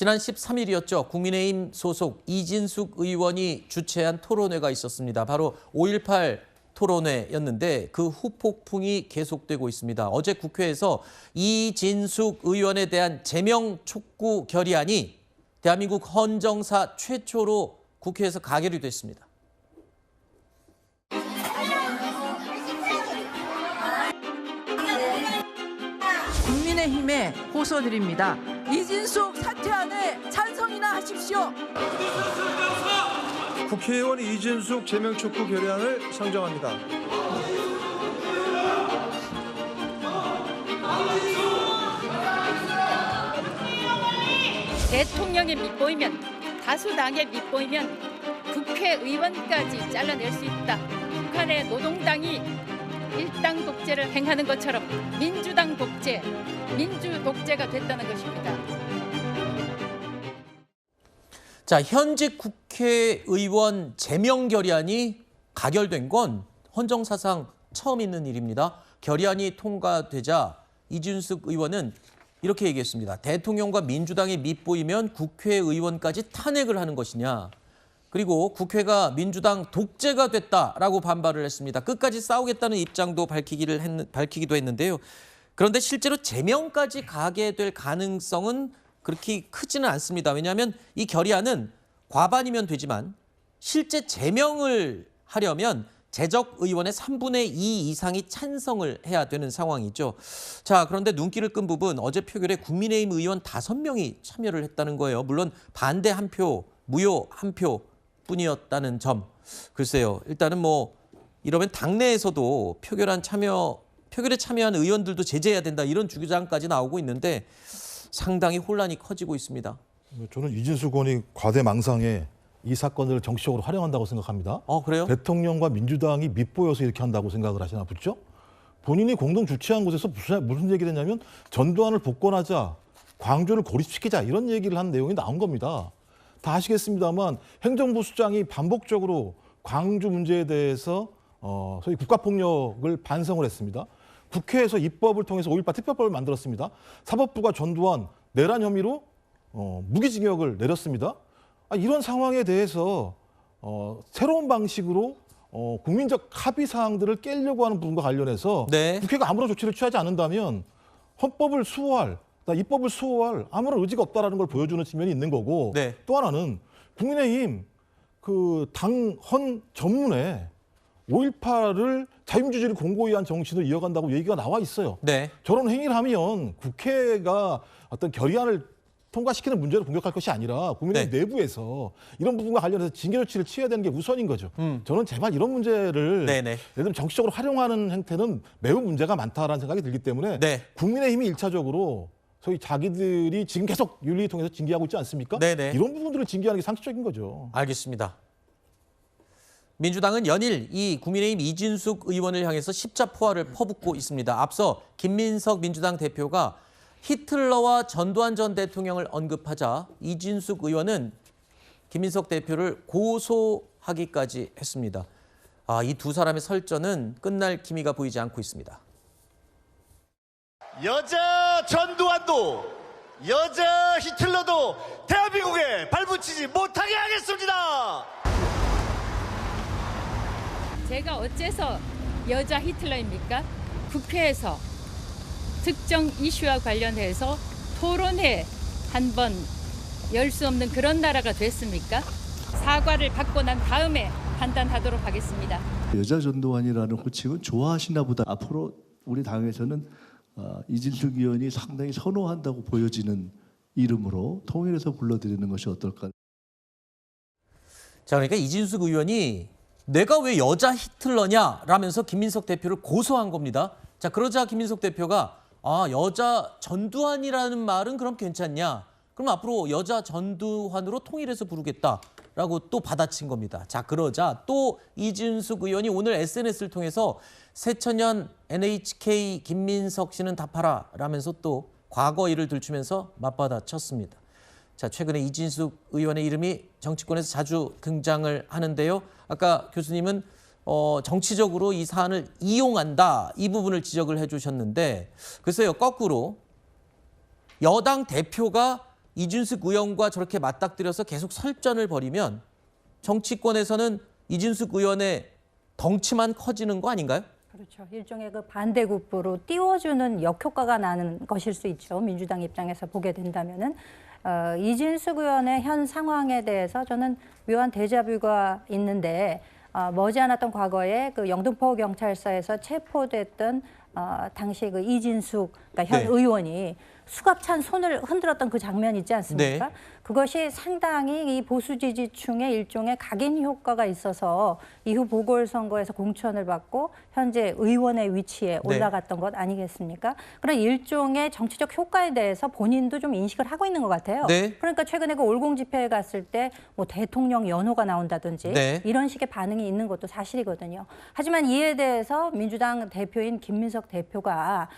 지난 13일이었죠. 국민의힘 소속 이진숙 의원이 주최한 토론회가 있었습니다. 바로 5.18 토론회였는데 그 후폭풍이 계속되고 있습니다. 어제 국회에서 이진숙 의원에 대한 제명 촉구 결의안이 대한민국 헌정사 최초로 국회에서 가결이 됐습니다. 국민의힘에 호소드립니다. 이진숙 사퇴안에 찬성이나 하십시오. 국회의원 이진숙 제명 촉구 결의안을 상정합니다. 대통령에 밑보이면, 다수당에 밑보이면 국회의원까지 잘라낼 수 있다. 북한의 노동당이 일당 독재를 행하는 것처럼 민주당 독재, 민주 독재가 됐다는 것입니다. 자, 현직 국회의원 제명 결의안이 가결된 건 헌정사상 처음 있는 일입니다. 결의안이 통과되자 이진숙 의원은 이렇게 얘기했습니다. 대통령과 민주당이 밑보이면 국회의원까지 탄핵을 하는 것이냐. 그리고 국회가 민주당 독재가 됐다라고 반발을 했습니다. 끝까지 싸우겠다는 입장도 밝히기도 했는데요. 그런데 실제로 제명까지 가게 될 가능성은 그렇게 크지는 않습니다. 왜냐하면 이 결의안은 과반이면 되지만 실제 제명을 하려면 재적 의원의 3분의 2 이상이 찬성을 해야 되는 상황이죠. 자, 그런데 눈길을 끈 부분 어제 표결에 국민의힘 의원 5명이 참여를 했다는 거예요. 물론 반대 1표, 무효 1표 뿐이었다는 점. 글쎄요. 일단은 뭐 이러면 당내에서도 표결에 참여한 의원들도 제재해야 된다 이런 주장까지 나오고 있는데 상당히 혼란이 커지고 있습니다. 저는 이진숙 의원이 과대망상에 이 사건을 정치적으로 활용한다고 생각합니다. 그래요? 대통령과 민주당이 밑보여서 이렇게 한다고 생각을 하시나 보죠? 본인이 공동 주최한 곳에서 무슨 얘기를 했냐면 전두환을 복권하자, 광주를 고립시키자 이런 얘기를 한 내용이 나온 겁니다. 다 아시겠습니다만 행정부 수장이 반복적으로 광주 문제에 대해서 소위 국가폭력을 반성을 했습니다. 국회에서 입법을 통해서 5.18 특별법을 만들었습니다. 사법부가 전두환 내란 혐의로 무기징역을 내렸습니다. 이런 상황에 대해서 새로운 방식으로 국민적 합의 사항들을 깨려고 하는 부분과 관련해서 네. 국회가 아무런 조치를 취하지 않는다면 헌법을 수호할, 입법을 수호할 아무런 의지가 없다라는 걸 보여주는 측면이 있는 거고 네. 또 하나는 국민의힘 그 당헌 전문에 5.18을 자유민주주의를 공고히 한 정신을 이어간다고 얘기가 나와 있어요. 네. 저런 행위를 하면 국회가 어떤 결의안을 통과시키는 문제를 공격할 것이 아니라 국민의힘 내부에서 이런 부분과 관련해서 징계 조치를 취해야 되는 게 우선인 거죠. 저는 제발 이런 문제를 예를 들면 정치적으로 활용하는 행태는 매우 문제가 많다라는 생각이 들기 때문에 국민의힘이 1차적으로 소위 자기들이 지금 계속 윤리를 통해서 징계하고 있지 않습니까? 이런 부분들을 징계하는 게 상식적인 거죠. 알겠습니다. 민주당은 연일 이 국민의힘 이진숙 의원을 향해서 십자포화를 퍼붓고 있습니다. 앞서 김민석 민주당 대표가 히틀러와 전두환 전 대통령을 언급하자 이진숙 의원은 김민석 대표를 고소하기까지 했습니다. 이 두 사람의 설전은 끝날 기미가 보이지 않고 있습니다. 여자 전두환도 여자 히틀러도 대한민국에 발붙이지 못하게 하겠습니다. 제가 어째서 여자 히틀러입니까? 국회에서 특정 이슈와 관련해서 토론회 한 번 열 수 없는 그런 나라가 됐습니까? 사과를 받고 난 다음에 판단하도록 하겠습니다. 여자 전두환이라는 호칭은 좋아하시나 보다. 앞으로 우리 당에서는 이진숙 의원이 상당히 선호한다고 보여지는 이름으로 통일해서 불러드리는 것이 어떨까. 자, 그러니까 이진숙 의원이 내가 왜 여자 히틀러냐라면서 김민석 대표를 고소한 겁니다. 자, 그러자 김민석 대표가 여자 전두환이라는 말은 그럼 괜찮냐? 그럼 앞으로 여자 전두환으로 통일해서 부르겠다라고 또 받아친 겁니다. 자, 그러자 또 이진숙 의원이 오늘 SNS를 통해서 새천년 NHK 김민석 씨는 답하라 라면서 또 과거 일을 들추면서 맞받아쳤습니다. 자, 최근에 이진숙 의원의 이름이 정치권에서 자주 등장을 하는데요. 아까 교수님은 정치적으로 이 사안을 이용한다, 이 부분을 지적을 해주셨는데 글쎄요, 거꾸로 여당 대표가 이준석 의원과 저렇게 맞닥뜨려서 계속 설전을 벌이면 정치권에서는 이준석 의원의 덩치만 커지는 거 아닌가요? 그렇죠. 일종의 그 반대급부로 띄워주는 역효과가 나는 것일 수 있죠. 민주당 입장에서 보게 된다면은 이진숙 의원의 현 상황에 대해서 저는 묘한 데자뷰가 있는데 머지않았던 과거에 그 영등포 경찰서에서 체포됐던 당시 그 이진숙 그러니까 현 네. 의원이 수갑찬 손을 흔들었던 그 장면 있지 않습니까? 네. 그것이 상당히 이 보수 지지층의 일종의 각인 효과가 있어서 이후 보궐선거에서 공천을 받고 현재 의원의 위치에 네. 올라갔던 것 아니겠습니까? 그런 일종의 정치적 효과에 대해서 본인도 좀 인식을 하고 있는 것 같아요. 네. 그러니까 최근에 그 올공 집회에 갔을 때 뭐 대통령 연호가 나온다든지 네. 이런 식의 반응이 있는 것도 사실이거든요. 하지만 이에 대해서 민주당 대표인 김민석 대표가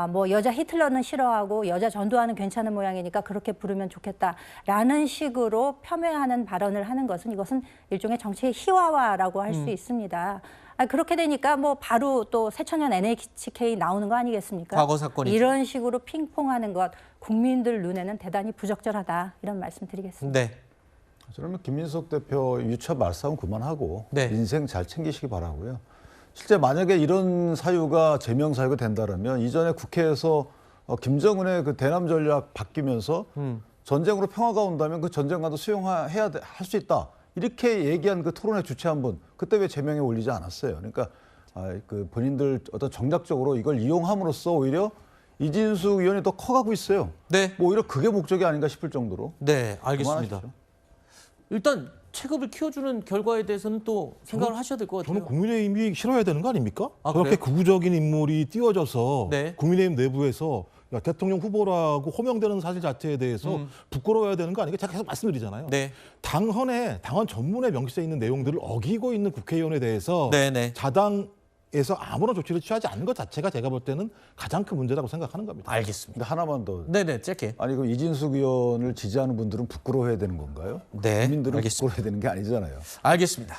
뭐 여자 히틀러는 싫어하고 여자 전두환은 괜찮은 모양이니까 그렇게 부르면 좋겠다라는 식으로 폄훼하는 발언을 하는 것은 이것은 일종의 정치의 희화화라고 할 수 있습니다. 그렇게 되니까 뭐 바로 또 새천년 NHK 나오는 거 아니겠습니까? 과거 사건이죠. 이런 식으로 핑퐁하는 것 국민들 눈에는 대단히 부적절하다 이런 말씀드리겠습니다. 네. 저는 김민석 대표 유차 말싸움 그만하고 네. 인생 잘 챙기시기 바라고요. 실제 만약에 이런 사유가 제명 사유가 된다면 이전에 국회에서 김정은의 그 대남 전략 바뀌면서 전쟁으로 평화가 온다면 그 전쟁과도 수용해야 할 수 있다. 이렇게 얘기한 그 토론회 주최한 분 그때 왜 제명에 올리지 않았어요. 그러니까 그 본인들 어떤 정략적으로 이걸 이용함으로써 오히려 이진숙 의원이 더 커가고 있어요. 네. 뭐 오히려 그게 목적이 아닌가 싶을 정도로. 네, 알겠습니다. 그만하시죠. 일단 체급을 키워주는 결과에 대해서는 또 생각을 하셔야 될 것 같아요. 저는 국민의힘이 싫어야 되는 거 아닙니까? 아, 저렇게 그래요? 극우적인 인물이 띄워져서 네. 국민의힘 내부에서 야, 대통령 후보라고 호명되는 사실 자체에 대해서 부끄러워야 되는 거 아니까 제가 계속 말씀드리잖아요. 네. 당원 전문에 명시돼 있는 내용들을 어기고 있는 국회의원에 대해서 네네. 자당에서 아무런 조치를 취하지 않는 것 자체가 제가 볼 때는 가장 큰 문제라고 생각하는 겁니다. 알겠습니다. 근데 하나만 더. 네네, 짧게. 아니 그럼 이진숙 의원을 지지하는 분들은 부끄러워해야 되는 건가요? 네, 국민들은 알겠습니다. 부끄러워해야 되는 게 아니잖아요. 알겠습니다.